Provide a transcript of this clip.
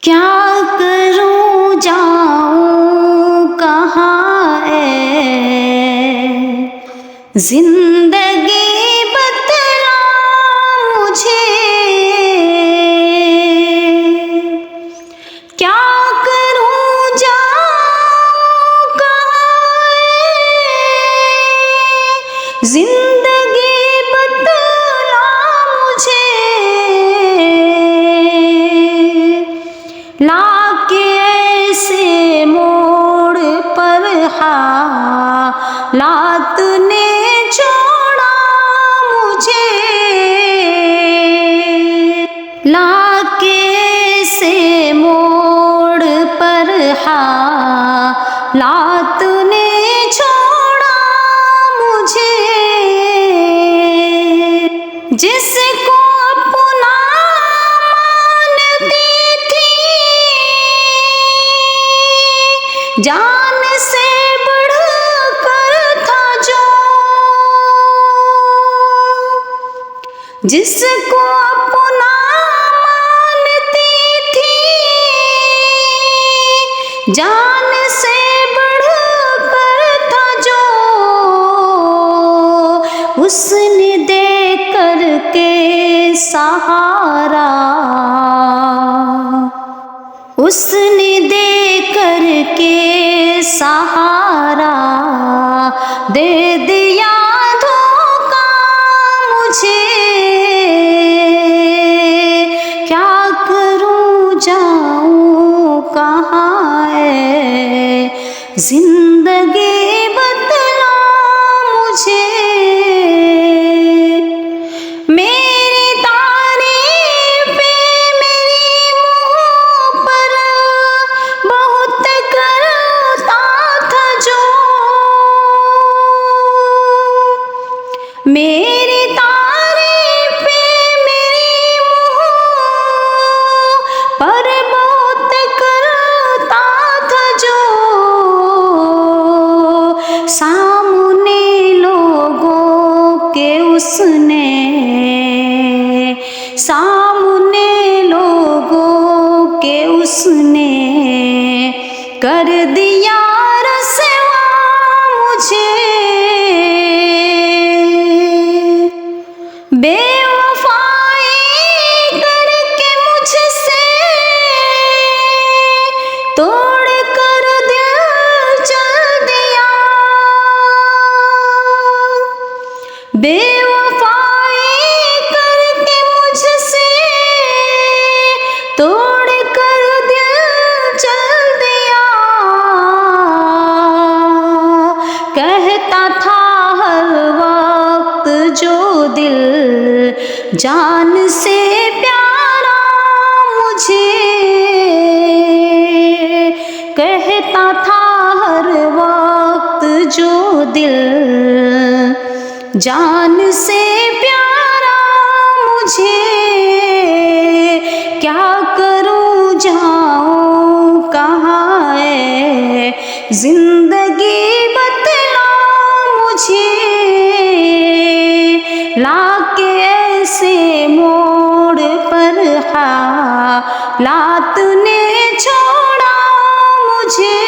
क्या करूं जाऊं कहाँ जिंदगी बतला मुझे। क्या करूं जाऊं कहाँ जिंदगी बतला मुझे। लाके ऐसे मोड़ पर हालात ने छोड़ा मुझे। लाके ऐसे मोड़ पर हालात ने छोड़ा मुझे। जिसको अपना मानती थी जान से बढ़कर था जो। जिसको अपना मानती थी जान से बढ़कर था जो। उसने दे कर के सहारा, उसने दे कर के सहारा दे दिया धोखा मुझे। क्या करूं जाऊं कहाँ जिंदगी बतला मुझे। मेरी तारीफें मेरी मुंह पर बहुत करता था जो। मेरी तारीफें मेरी मुंह पर बहुत करता था जो। सामने लोगों के उसने, सामने लोगों के उसने कर दिया रसवा मुझे। बेवफाई करके मुझसे तोड़ कर दिल चल दिया। बेवफाई करके मुझसे तोड़ कर दिल चल दिया। कहता था हर वक्त जो दिल जान से प्यारा मुझे। कहता था हर वक्त जो दिल जान से प्यारा मुझे। क्या करूं जाऊं कहाँ जिंदगी बतला मुझे। लाके ऐसे मोड़ पर हालात ने छोड़ा मुझे।